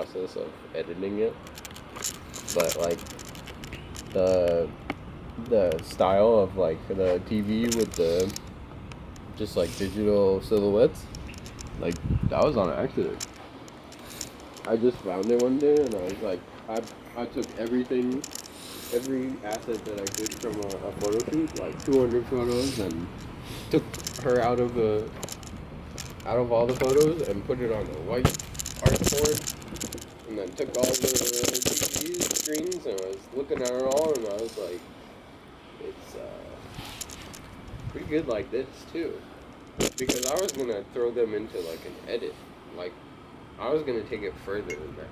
process of editing it. But like the style of like the TV with the just like digital silhouettes, like that was on accident. I just found it one day and I was like, I took every asset that I could from a photo shoot, like 200 photos, and took her out of all the photos and put it on a white artboard, and then took all the TV screens and I was looking at it all and I was like, it's pretty good like this too, because I was gonna throw them into like an edit, like I was gonna take it further than that.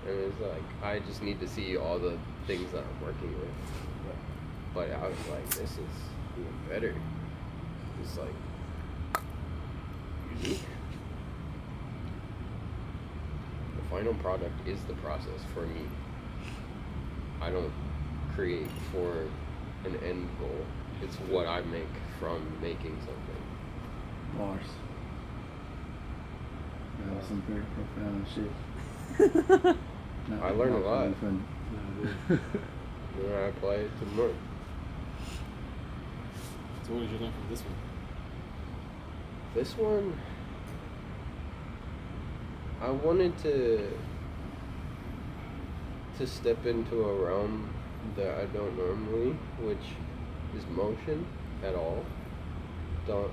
And it's like, I just need to see all the things that I'm working with. But I was like, this is even better. It's like unique. The final product is the process for me. I don't create for an end goal. It's what I make from making something. Bars. That was some very profound shit. I learned a lot. When I apply it to more. So what did you learn from this one? This one, I wanted to step into a realm that I don't normally, which is motion at all.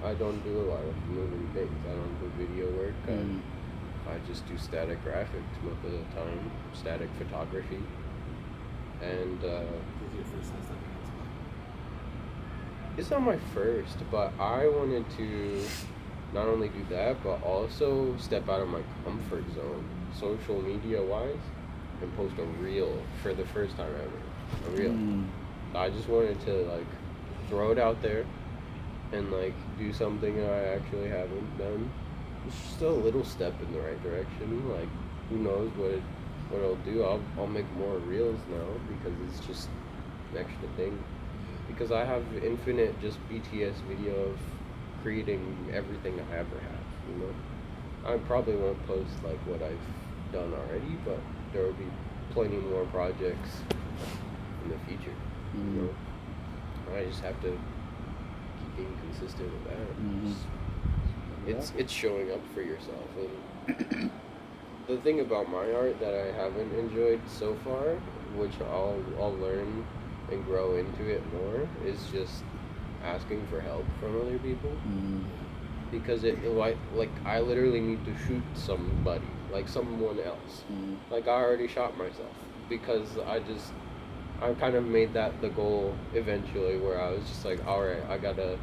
I don't do a lot of moving things. I don't do video work. I just do static graphics most of the time, static photography. And it's not my first, but I wanted to not only do that, but also step out of my comfort zone, social media wise, and post a reel for the first time ever. A reel. I just wanted to like throw it out there and like do something I actually haven't done. It's just a little step in the right direction. Like, who knows what I'll do. I'll make more reels now because it's just an extra thing. Because I have infinite just BTS video of creating everything I ever have, you know. I probably won't post like what I've done already, but there will be plenty more projects in the future, you know. I just have to keep being consistent with that. It's showing up for yourself. And the thing about my art that I haven't enjoyed so far, which I'll learn and grow into it more, is just asking for help from other people. Because it like I literally need to shoot somebody, like someone else. Like I already shot myself because I kind of made that the goal eventually, where I was just like, all right, I gotta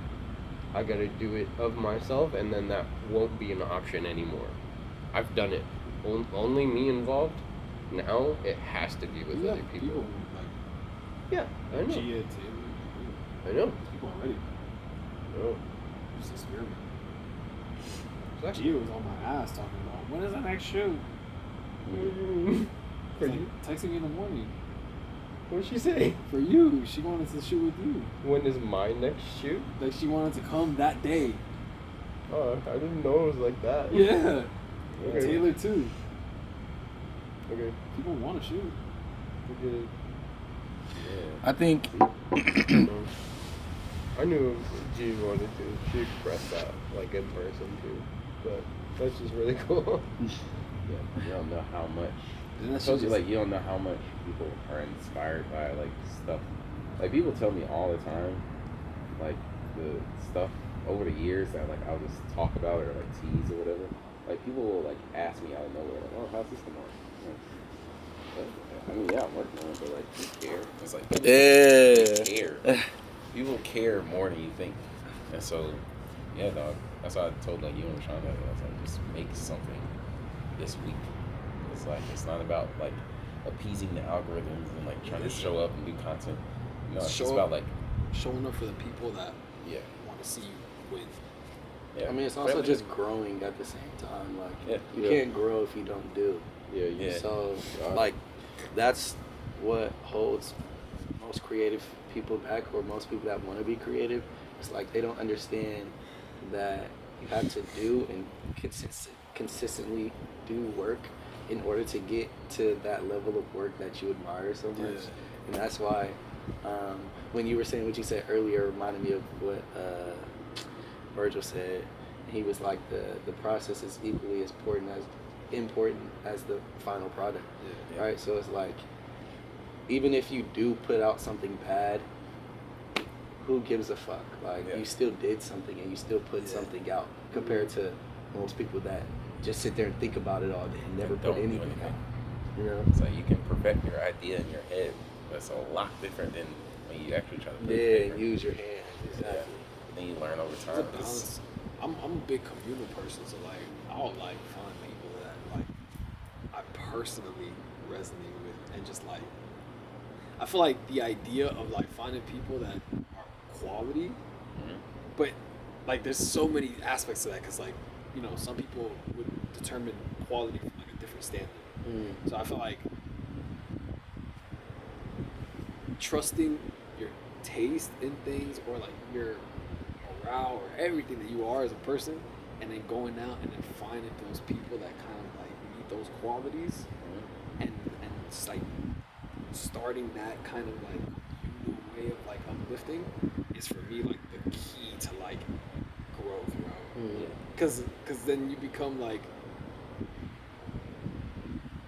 do it of myself, and then that won't be an option anymore. I've done it. Only me involved. Now it has to be with other people. Yeah, I know. Gia too. I know. People already. No. Just experiment. Exactly. Gia was on my ass talking about, when is the next shoot? For like, you? texting me in the morning. What'd she say? For you. She wanted to shoot with you. When is my next shoot? Like, she wanted to come that day. Oh, I didn't know it was like that. Yeah. Okay. Taylor too. Okay. People want to shoot. Okay. Yeah. I think I knew G wanted to. She expressed that like in person too. But that's just really cool. Yeah, you don't know how much. And I told you, like, you don't know how much people are inspired by like stuff. Like, people tell me all the time, like, the stuff over the years that like I'll just talk about or like tease or whatever. Like, people will like ask me out of nowhere, like, oh, how's this come on? I mean, yeah, I'm working on it, but like, you care. It's like, people care. People care more than you think. And so, yeah, dog. That's why I told like you and Sean that I was like, just make something this week. It's like, it's not about like appeasing the algorithms and like trying to show up and do content. No, it's just about like showing up for the people that want to see you win. Yeah. I mean, it's also just growing at the same time. Like, you can't grow if you don't do. So, like, that's what holds most creative people back, or most people that want to be creative. It's like they don't understand that you have to do and consistently do work in order to get to that level of work that you admire so much. Yeah. And that's why when you were saying what you said earlier reminded me of what Virgil said. He was like the process is equally as important as the final product. Yeah. Right? So it's like even if you do put out something bad, who gives a fuck? Like you still did something and you still put something out compared to most people that just sit there and think about it all day and never put anything out. You know? It's like you can perfect your idea in your head, but it's a lot different than when you actually try to put it and use your hands. Exactly. And then you learn over time. It's a balance. I'm a big communal person, so like I would like find people that like I personally resonate with, and just like I feel like the idea of like finding people that are quality, but like there's so many aspects to that because like you know some people would determine quality from like a different standard. So I feel like trusting your taste in things or like your morale or everything that you are as a person, and then going out and then finding those people that kind of like meet those qualities, and just like starting that kind of like new way of like uplifting is for me like the key to like growth, bro. Because then you become like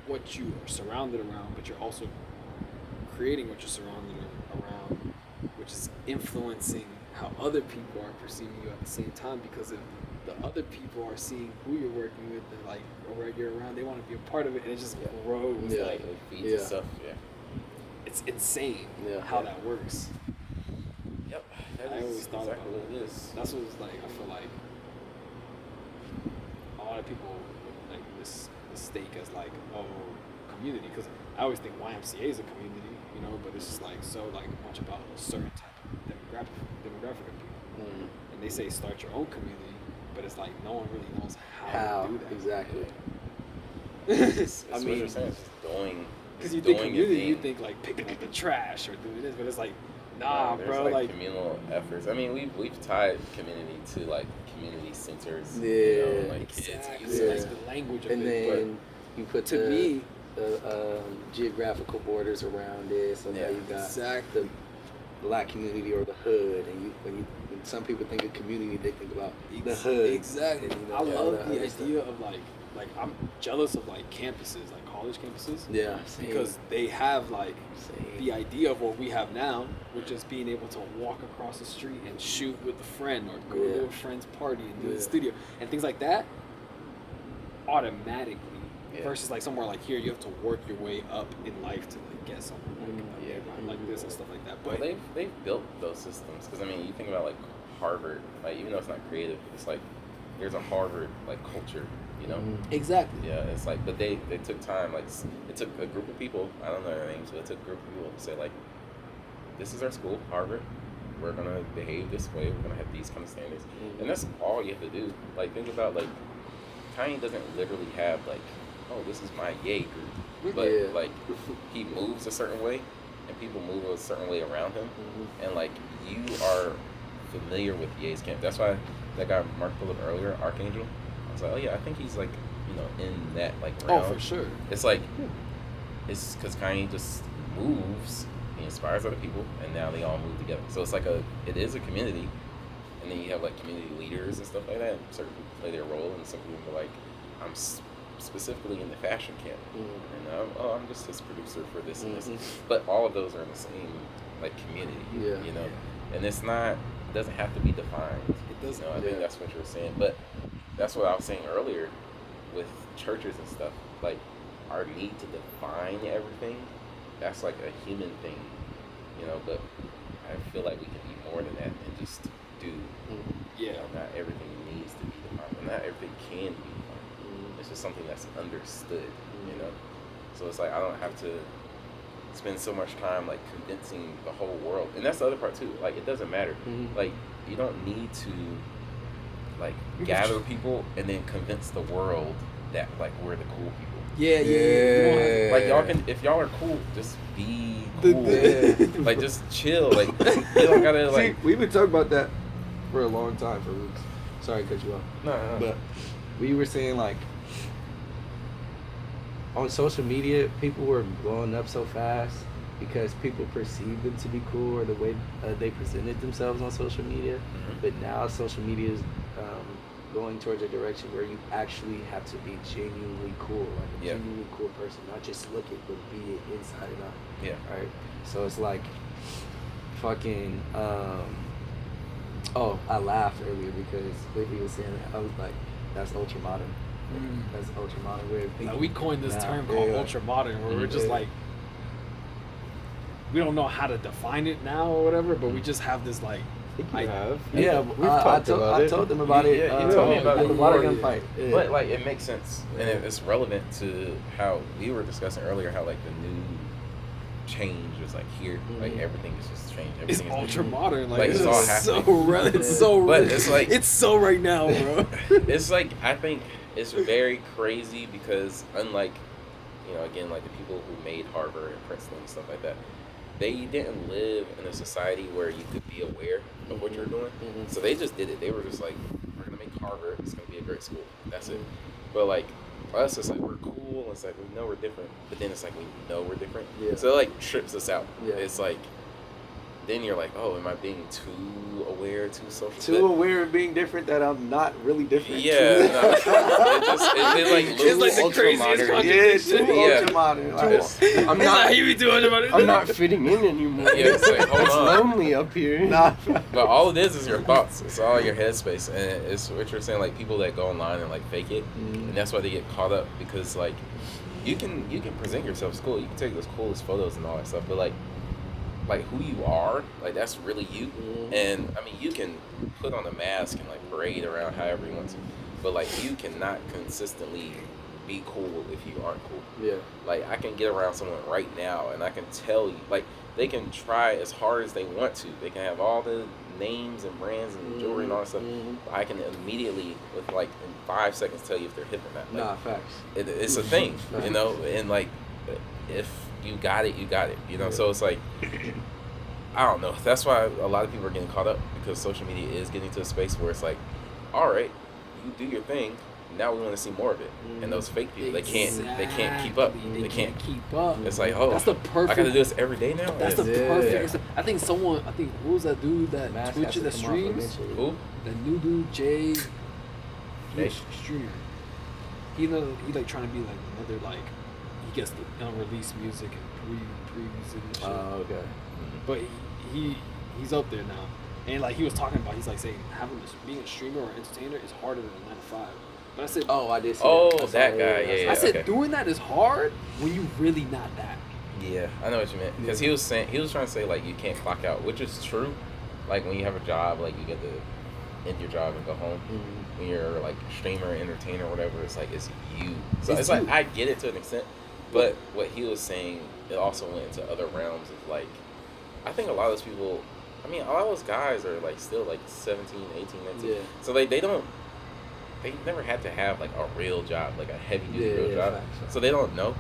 what you are surrounded around, but you're also creating what you're surrounded around, which is influencing how other people are perceiving you at the same time, because if the other people are seeing who you're working with and like or you're around, they want to be a part of it, and it just grows. Like it feeds itself. It's insane how that works. Yep. I always thought exactly about what it is. That's what it's like. I feel like a lot of people like this mistake as like community, because I always think YMCA is a community, you know, but it's just like so like much about a certain type of demographic of people. And they say start your own community, but it's like no one really knows how to do that. Exactly. I mean, what you're saying is just doing. Because you think community, you think like picking up the trash or doing this, but it's like, nah, bro. Like communal efforts. I mean, we've tied community to like community centers. Yeah, you know, like exactly. kids. It's like the language of and it. then you put the geographical borders around it, so now you got the black community or the hood, and when some people think of community, they think about the hood. Exactly. And, I love the idea of like I'm jealous of like campuses, like college campuses. Yeah. Because they have like the idea of what we have now, which is being able to walk across the street and shoot with a friend or go to a friend's party and do the studio and things like that automatically. Versus like somewhere like here, you have to work your way up in life to like get something like this and stuff like that. But well, they've built those systems, because I mean, you think about like Harvard, like even though it's not creative, it's like there's a Harvard like culture, you know? Exactly. Yeah, it's like, but they took time, like it took a group of people, I don't know their names, but it took a group of people to say like, this is our school, Harvard. We're gonna behave this way. We're gonna have these kind of standards, and that's all you have to do. Like think about like, Kanye doesn't literally have like, oh, this is my yay group, but like he moves a certain way and people move a certain way around him, and like you are familiar with Ye's camp. That's why that guy Mark pulled up earlier, Archangel, I was like, oh yeah, I think he's like, you know, in that like realm. Oh, for sure. It's like it's because Kanye just moves, he inspires other people, and now they all move together. So it's like it is a community, and then you have like community leaders and stuff like that, and certain people play their role, and some people are like, I'm specifically in the fashion camp, and I'm just this producer for this and this, but all of those are in the same like community, you know, and it doesn't have to be defined. It doesn't. You know, I think that's what you were saying, but that's what I was saying earlier with churches and stuff. Like our need to define everything, that's like a human thing, you know. But I feel like we can be more than that and just do. You know, not everything needs to be defined, and not everything can be. It's just something that's understood, you know? So it's like I don't have to spend so much time like convincing the whole world. And that's the other part too. Like it doesn't matter. Like you don't need to like gather people and then convince the world that like we're the cool people. Yeah. Like y'all can, if y'all are cool, just be cool. Like just chill. Like you don't gotta like. See, we've been talking about that for a long time, for weeks. Sorry to cut you off. No. But we were saying like, on social media, people were blowing up so fast because people perceived them to be cool or the way they presented themselves on social media. Mm-hmm. But now social media is going towards a direction where you actually have to be genuinely cool, like a genuinely cool person, not just look it, but be it inside and out. Yeah. Right. So it's like fucking. Oh, I laughed earlier because when he was saying that, I was like, "That's ultra modern." That's ultra modern way of thinking. Like we coined this term called ultra modern, where we're just like, we don't know how to define it now or whatever, but we just have this like. I think you have. Yeah, we've talked about it. I told them about it. Yeah, you told me about at it the water before, gun fight. Yeah. But like it makes sense, and it's relevant to how we were discussing earlier. How like the new change is like here, like everything is just changed. It's Everything is ultra modern, like it's it's all so happening. it's so But it's like it's so right now, bro. It's like I think it's very crazy because unlike again like the people who made Harvard and Princeton and stuff like that. They didn't live in a society where you could be aware of what you're doing. So they just did it. They were just like, we're going to make Harvard. It's going to be a great school. That's it. But like us, it's like we're cool. It's like we know we're different. But then it's like we know we're different. Yeah. So it like trips us out. Yeah. It's like, then you're like, oh, am I being too aware, too social? Too aware of being different that I'm not really different. Yeah. No, it's like the craziest fucking ultra modern. I'm not fitting in anymore. Yeah, it's like, hold it's on. lonely up here. Nah. But all it is your thoughts. It's all your headspace, and it's what you're saying. Like people that go online and like fake it, and that's why they get caught up because like you can present yourself as cool. You can take those coolest photos and all that stuff, but like who you are, like that's really you. And I mean, you can put on a mask and like parade around however you want to, but like you cannot consistently be cool if you aren't cool. Yeah. Like I can get around someone right now and I can tell you, like they can try as hard as they want to. They can have all the names and brands and jewelry and all that stuff. But I can immediately, with like in 5 seconds, tell you if they're hip or not. Like, facts. It's a thing, and like if you got it, you got it. So it's like, I don't know. That's why a lot of people are getting caught up because social media is getting to a space where it's like, all right, you do your thing. Now we want to see more of it. And those fake people, they can't keep up. They can't keep up. It's like, oh, that's the perfect. I got to do this every day now. That's the perfect. I think who was that dude that Twitch in the streams? Who? The new dude, Jay streamer. He like trying to be like another like he gets the unreleased music and previews and shit. Oh, okay. But he's up there now, and like he was talking about, he's like saying being a streamer or entertainer is harder than a 9 to 5. But I said, oh, I did. That guy. Yeah. I said doing that is hard when you really not that. Yeah, I know what you meant because he was trying to say like you can't clock out, which is true. Like when you have a job, like you get to end your job and go home. When you're like streamer, entertainer, whatever, it's like it's you. So it's like I get it to an extent, but what he was saying, it also went into other realms of like, I think a lot of those people, I mean, a lot of those guys are like still like 17, 18, 19. Yeah. So like they never had to have like a real job, like a heavy duty real job. So they don't know.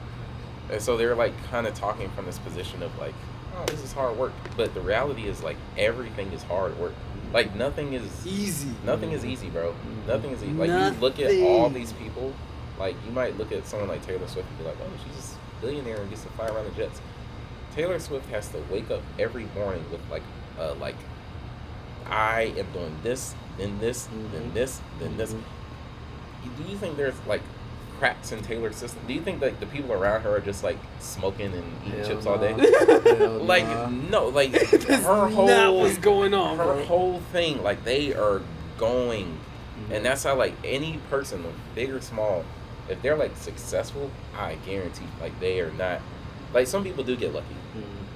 And so they're like kind of talking from this position of like, oh, this is hard work. But the reality is like everything is hard work. Like nothing is easy. Nothing is easy, bro. Nothing is easy. Like you look at all these people, like you might look at someone like Taylor Swift and be like, oh, she's just a billionaire and gets to fly around the jets. Taylor Swift has to wake up every morning with like I am doing this, then this, then this, then this. Do you think there's like cracks in Taylor's system? Do you think like the people around her are just like smoking and eating chips all day? Like no, like her whole not what's going on. Her whole thing, like they are going, and that's how like any person, big or small, if they're like successful, I guarantee like they are not. Like some people do get lucky,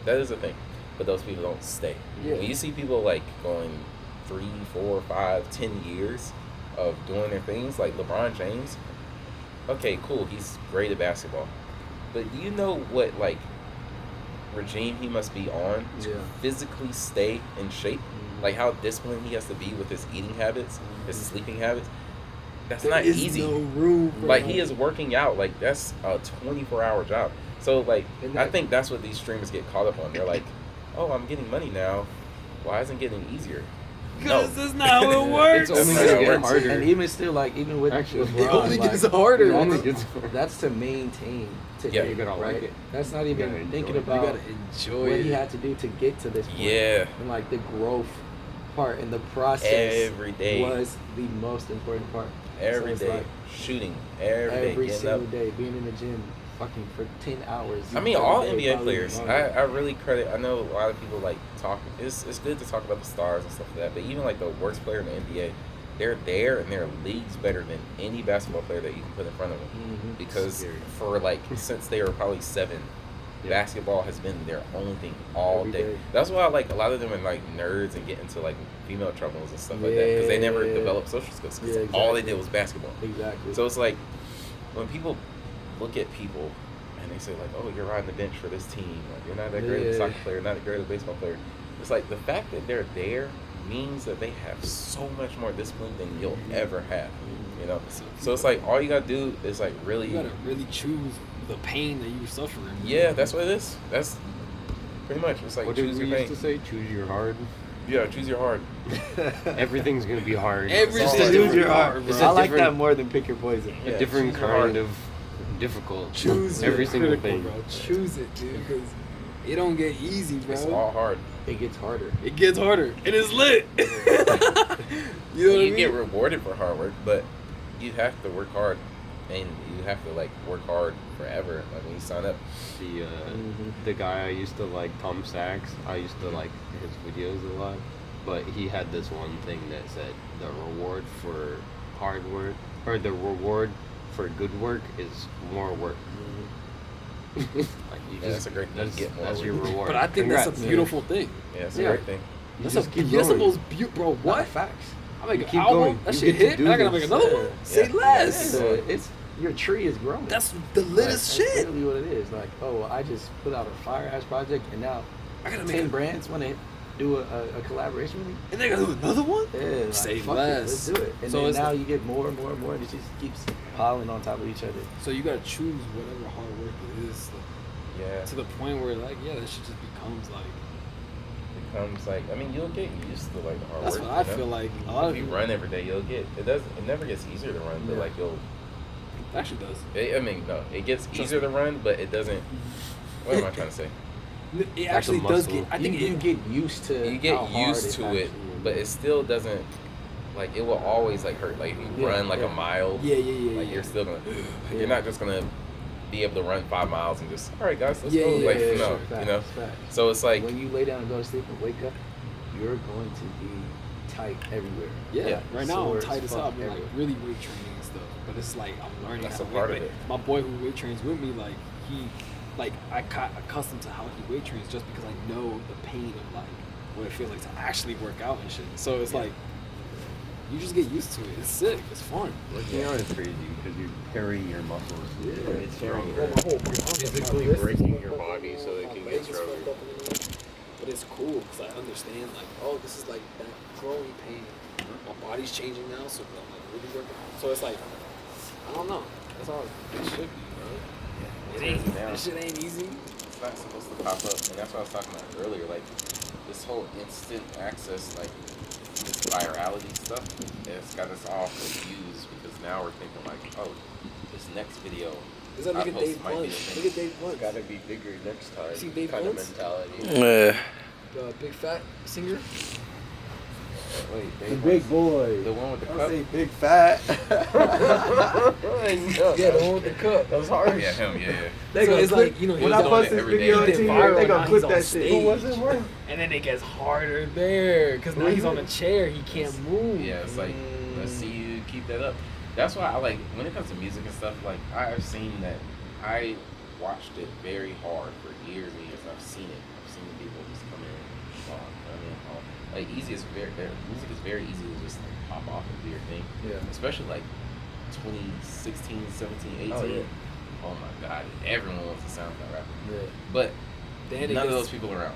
that is the thing, but those people don't stay. When you see people like going 3, 4, 5, 10 years of doing their things, like LeBron James, okay, cool, he's great at basketball, but do you know what like regime he must be on to physically stay in shape? Like how disciplined he has to be with his eating habits, his sleeping habits. That's not easy. No room for like he is working out, like that's a 24-hour job. So like I think that's what these streamers get caught up on. They're like, oh, I'm getting money now, why isn't it getting easier? Because that's not how it works. It's only That's gonna how it get works. harder. And even still, like even with Actually, LeBron, it only like, gets harder. It only gets harder. That's to maintain today. Yeah, you gotta right? like it. That's not You even gotta thinking enjoy it. about You gotta enjoy what it. he had to do to get to this point. Yeah. And like the growth part and the process Every day. was the most important part. Every it's day. like Shooting. Every day. every Getting single up. day, being in the gym, fucking for 10 hours. I mean, every all day, NBA probably players. longer. I really credit. I know a lot of people like talk. It's good to talk about the stars and stuff like that. But even like the worst player in the NBA, they're there and they're leagues better than any basketball player that you can put in front of them. Mhm. Because Scary. for like since they were probably 7, Yeah. basketball has been their only thing all Every day. day. That's why like a lot of them are like nerds and get into like female troubles and stuff like that because they never Yeah. developed social skills. 'Cause Yeah, all they exactly. did was basketball. Exactly. So it's like when people look at people and they say like, "Oh, you're riding the bench for this team. Like, you're not that great of a Yeah. soccer player, not that great of a baseball player." It's like the fact that they're there means that they have so much more discipline than you'll ever have. You know. So it's like all you gotta do is like really. You gotta really choose the pain that you're suffering. Yeah, that's what it is. That's pretty much. It's like What did choose we your used to pain. say? Choose your hard. Yeah, choose your hard. Everything's gonna be hard. Everything. It's Just just Choose a your heart, bro. It's I a like that different- more than pick your poison. Yeah, a different choose your hard. kind of difficult. Choose every your single critical, thing. bro. Choose it, dude, because it don't get easy, bro. It's all hard. It gets harder. It gets harder. It is lit. you know what I You mean? get rewarded for hard work, but you have to work hard, and you have to like work hard forever. Like when you sign up. The guy I used to like, Tom Sachs, I used to like his videos a lot, but he had this one thing that said the reward for hard work, or the reward for good work is more work. Like you Yeah, that's a great thing. That's, Get more that's your work. reward. But I think that's Congrats. a beautiful thing. Yeah, it's Yeah. a great thing. You That's just a keep that's the going. most beautiful, bro. Not What? facts. I make You an keep album. going. That You shit get to hit, do and I gotta this. make another one. Yeah. Say less. It's your tree is growing. That's the littest That's shit. literally what it is. Like, oh, I just put out a fire ass project, and now I gotta make 10 a, brands want to do a collaboration with me. and they gotta do another one. Yeah, like, Say fuck it, less. let's do it. And So then it's now like- you get more and more and more, and it just keeps piling on top of each other. So you gotta choose whatever hard work it is, like, Yeah. to the point where like, yeah, that shit just becomes like. Becomes like, I mean, you'll get used to like the hard That's work. what I you know? feel like. A lot If of you people run every day, you'll get it never gets easier to run, but Yeah. like you'll. actually does. I mean, no, it gets Trust easier me. to run, but it doesn't. What am I trying to say? It actually a does muscle. get. I think you it. get used to. You get how hard used to it, actually but is. it still doesn't. Like it will always like hurt. Like if you Yeah, run like yeah. a mile, Yeah, yeah, yeah. like yeah. you're still gonna. Yeah. You're not just gonna be able to run 5 miles and just all right, guys, let's Yeah, go. yeah, Like yeah, no, sure. you know. Facts. So it's like When you lay down and go to sleep and wake up, you're going to be tight everywhere. Yeah, Yeah. right now I'm Sore tight as as fuck hell. I'm like everywhere. really weight training and stuff, but it's like I'm learning That's how a to part weight. of it. My boy who weight trains with me, like he, like I got accustomed to how he weight trains just because I know the pain of like what it feels like to actually work out and shit. So it's like you just get used to it. It's sick. It's fun. Working out is crazy because you're carrying your muscles. Yeah, it's carrying stronger. Physically breaking your body so it can get stronger. But it's cool because I understand like, oh, this is like that growing pain. My body's changing now, so I'm like really working. So it's like, I don't know. That's how it should be, bro. It ain't. That shit ain't easy. it's not supposed to pop up, and that's what I was talking about earlier. Like this whole instant access, like this virality stuff, it's got us all confused because now we're thinking like, oh, this next video. Is that I look at post Dave might be Blunt? the thing. Look at Dave Blunt. Gotta be bigger next time. See Dave kind of Blunt's? mentality. Yeah. The big fat singer. Wait, The Dave big West? boy. The one with the I cup. say big fat. Yeah, the one with the cup. That was hard. Yeah, him. Yeah, yeah. They So gonna it's clip, like, you know, when he I was post doing it this every video day. on He did TV, viral, they now gonna he's clip on that shit. Who was it? stage. What? And then it gets harder there because now he's on a chair. He can't move. Yeah, it's like let's see you keep that up. That's why I like when it comes to music and stuff. Like I've seen that. I watched it very hard for years and years. I've seen it. I've seen the people just come in, like easy is very. Their music is very easy to just like pop off and do your thing. Yeah. Especially like 2016, 17, 18. Oh, yeah. Oh my God, everyone wants to sound like rapper. Yeah. But Then it none of gets- those people around.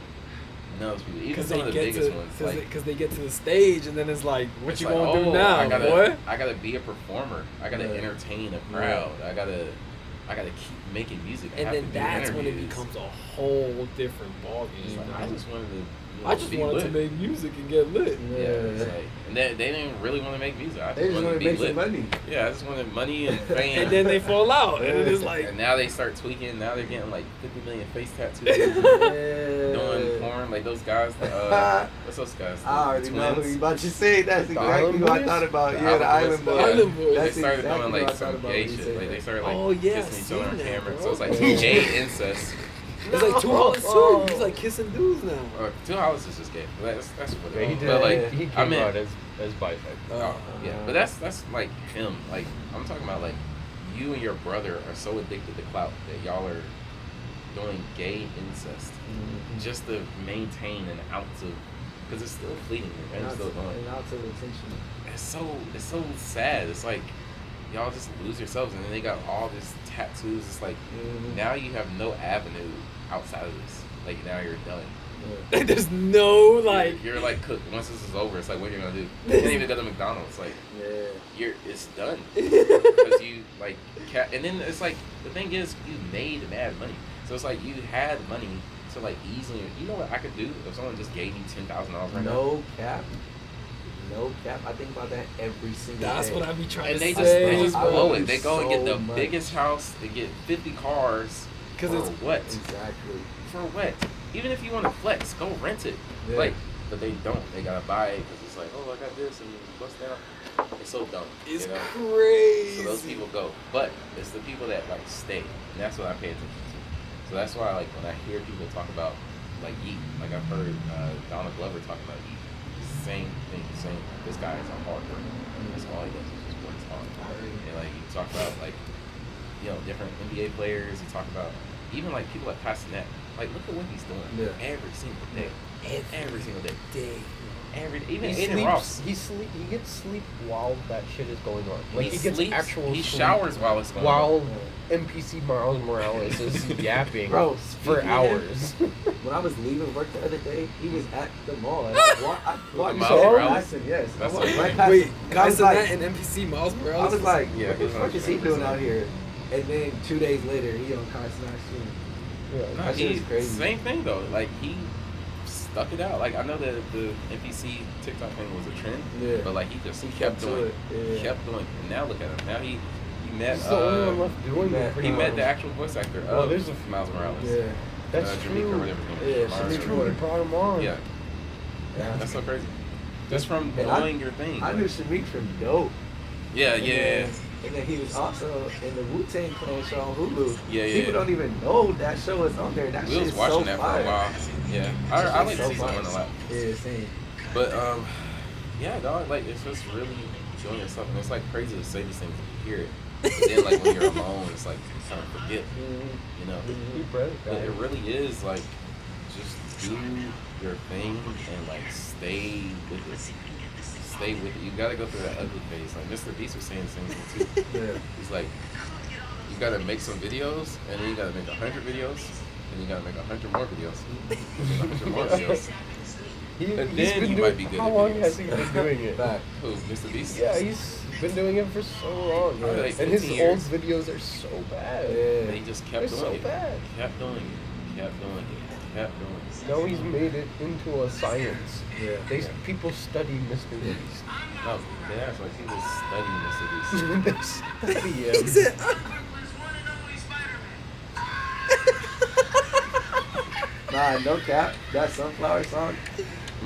None of those people. Even Because some they of the get biggest to ones. Like because they get to the stage and then it's like, what it's you like, gonna do oh, now, I gotta, boy? I gotta be a performer. I gotta Yeah. entertain a crowd. I gotta keep making music. I And have then to do that's when it interviews. becomes a whole different It's ballgame. like, I just wanted to I just wanted to make music and get lit. Yeah, it's like, and they didn't really want to make music. I They just wanted want to to be make lit. some money. Yeah, I just wanted money and fame. And then they fall out, and it's like. And now they start tweaking. Now they're getting like 50 million face tattoos. Doing porn, like those guys. What's those guys? I already know who you about to say. That's exactly what I thought about. The Yeah, the Island Boys. Island Boys. They started exactly doing what I like thought some about gay when you shit. said Like they that. started like Oh, yeah, kissing each other on seen that, camera. bro. So it's like gay incest. It's like 2 Hollis too. He's like kissing dudes now. Or 2 Hollis is just gay. That's what Yeah, it he is. did. But like He I came meant, out as bisexual. oh, yeah, but that's like him. Like I'm talking about like you and your brother are so addicted to clout that y'all are doing gay incest just to maintain an ounce of, because it's still fleeting and it's still going. An ounce of attention. It's so sad. It's like y'all just lose yourselves, and then they got all this tattoos. It's like now you have no avenue outside of this. Like now you're done. Yeah. There's no like. You're like cooked. Once this is over, it's like what are you gonna do? You can't even go to McDonald's. Like it's done because you like and then it's like the thing is you made mad money. So it's like you had money to like easily. You know what I could do if someone just gave me $10,000 right now? No cap. I think about that every single day. That's what I be trying And to they say. just blow it. They go and get the much. biggest house. They get 50 cars. Because for it's what? Exactly. For what? Even if you want to flex, go rent it. Yeah. Like, but they don't. They gotta buy it because it's like, oh, I got this and bust down. It's so dumb. It's you know? crazy. So those people go, but it's the people that like stay, and that's what I pay attention to. So that's why like when I hear people talk about like Yeet, like I've heard Donald Glover talk about Yeet. Same thing, this guy is a hard worker. That's all he does is just works hard. And like you talk about like, you know, different NBA players, you talk about even like people like Castanet. Like look at what he's doing every single day. Every single day. Even Aiden Ross. He gets sleep while that shit is going on. Like he gets sleeps, actual he sleep showers while it's going on. while NPC Miles Morales is yapping Bro, for hours. When I was leaving work the other day, he was at the mall. And I walked Miles Morales? past him. Yes. That's I walked so right past Wait, him. guys I that and NPC Miles Morales? was like, Yeah, what the he's fuck on is he Trill. doing out here? And then 2 days later, he on Car Smash shooting. No, That shit he, is crazy. same thing though. Like he stuck it out. Like I know that the NPC TikTok thing was a trend, but like he just kept doing it. Yeah. Kept doing it. And now look at him. Now he met He's the only one left doing it. he met the actual voice actor Well, of there's Miles Morales. Yeah. That's Jamaica true. or whatever. Yeah, That's Jamaica. true. He brought him on. Yeah, Yeah. that's so crazy. Just from And doing your thing. I knew Shamik from Dope. Yeah. And then he was also in the Wu-Tang Clan show on Hulu. Yeah. People don't even know that show is on there. That We shit was is watching so that fire. for a while. Yeah, I like so season fire. 1 a lot. Yeah, same. But yeah, dog. Like it's just really doing yourself, and it's like crazy to say these things and hear it. But then like when you're alone, it's like you kind of forget. You know. Deep breath, But guys. it really is like just do your thing and like stay with it. Stay with it. You gotta go through that ugly phase. Like Mr. Beast was saying the same thing too. Yeah. He's like, you gotta make some videos, and then you gotta make 100 videos, and you gotta make 100 more videos, and 100 more videos. And He's then been you doing, might be good how at long videos. has he been doing it? Fact. Who, Mr. Beast? Yeah, he's been doing it for so long. Probably like And his 15 old years. videos are so bad. And he just kept They're doing so it. bad. Kept doing it. Kept doing it. Kept doing it. Now he's made it into a science. Yeah. People study Mr. Beast. No, they asked like he was studying Mr. Beast. They study him. He said, Nah, no cap. That Sunflower song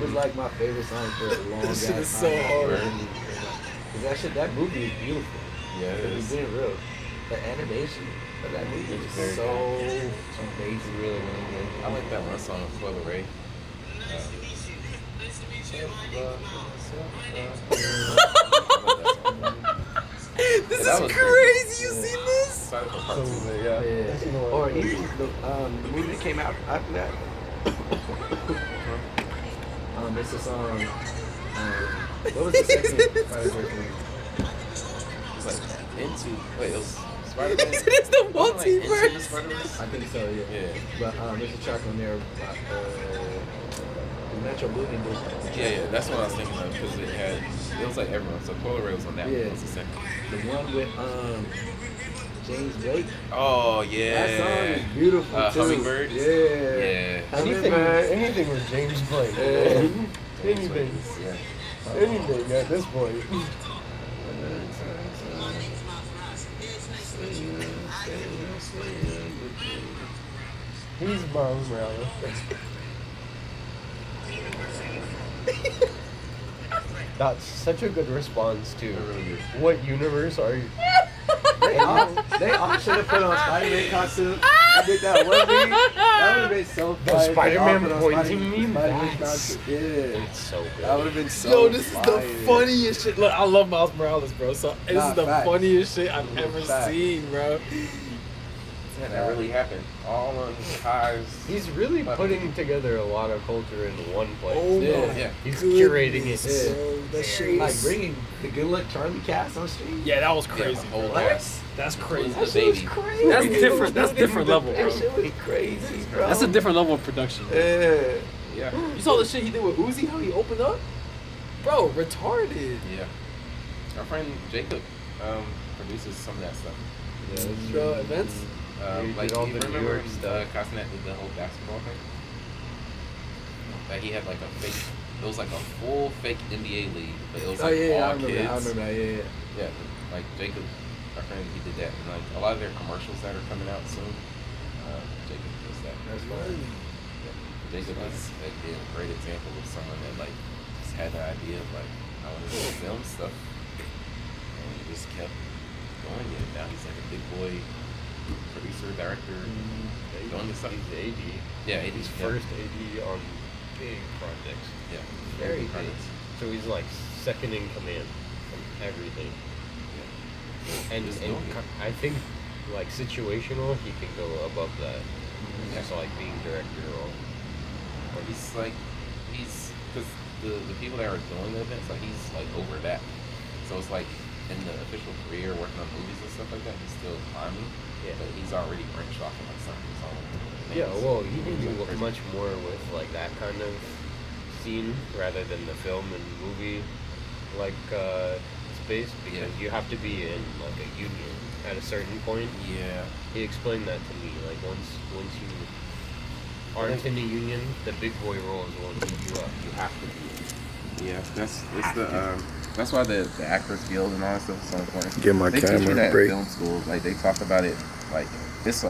was like my favorite song for a long This shit time. is so hard. Cause that movie is beautiful. Yeah, it It's is. being real. The animation of that movie It's is very so good. amazing. Really, really good. I like that one song with Coil Ray. this that is was crazy. You seen this? Sorry for part two. Yeah. Yeah. Or even the movie that came out after that. It's a song. What was the second Spider-Verse movie? It's like it was Spider-Man. He said it's the Wasn't it, like, Into the multiverse. Spider-Verse? I think so, yeah. Yeah. But there's a track on there about the Metro Boomin did. Yeah, that's what I was thinking of because it was like everyone. So Coil Ray was on that one. Yeah. That was the second. The one with James Blake. Oh yeah. That song is beautiful too. Hummingbirds. Yeah. Anything with James Blake. Man. Anything. Yeah. Anything at this point. He's Miles Morales. That's such a good response to what universe are you? They all should have put on Spider-Man costume. I did that one thing. That would have been so fire. The Spider-Man They all put on pointing me? Spider-Man That's costume. Yeah. It's so good. That would have been so Yo, this fire. is the funniest shit. Look, I love Miles Morales, bro. So this Nah, is the facts. funniest shit I've ever Facts. seen, bro. Yeah, that really happened. All on ties. He's really putting together a lot of culture in one place. Oh Yeah. my Yeah. He's goodness, curating it. bro. That shit Like was... bringing the Good Luck Charlie cast on stream. Yeah, that was Yeah, crazy, the whole bro. cast. That's crazy. The baby. crazy. That's different. That's different level, That bro. shit was crazy, bro. That's a different level of production. Bro. Yeah. Yeah. You saw the shit he did with Uzi? How he opened up? Bro, retarded. Yeah. Our friend Jacob produces some of that stuff. Bro, events? He Like, did all you the New remember York stuff. Cosnet did the whole basketball thing? That he had like a fake, it was like a full fake NBA league, but it was Oh like yeah, all I remember kids. that. I remember that. Yeah. Yeah, like Jacob, our friend, he did that. And like a lot of their commercials that are coming out soon, Jacob does that. That's fine. Jacob is again a great example of someone that like just had the idea of like I want to do film stuff, and he just kept going it. Now he's like a big boy producer, director, doing this stuff. He's AD. Yeah, He's first AD on big projects. Yeah, Very big. projects. So he's like second in command from everything. Yeah. And Just and doing it. I think like situational, he can go above that. Just like being director or. Or he's because the people that are doing the events, like he's like over that. So it's like in the official career, working on movies and stuff like that, he's still climbing. Yeah. But he's already branched off and like starting his own. Yeah, things. well, he can do Crazy. much more with like that kind of scene rather than the film and movie like space because you have to be in like a union at a certain point. Yeah. He explained that to me. Like once you aren't in a union, the big boy roles won't keep you up. You have to be. Yeah, that's why the Actors Guild and all that stuff is so important. Give my They teach you camera a that break. film school. Like they talk about it. Like it's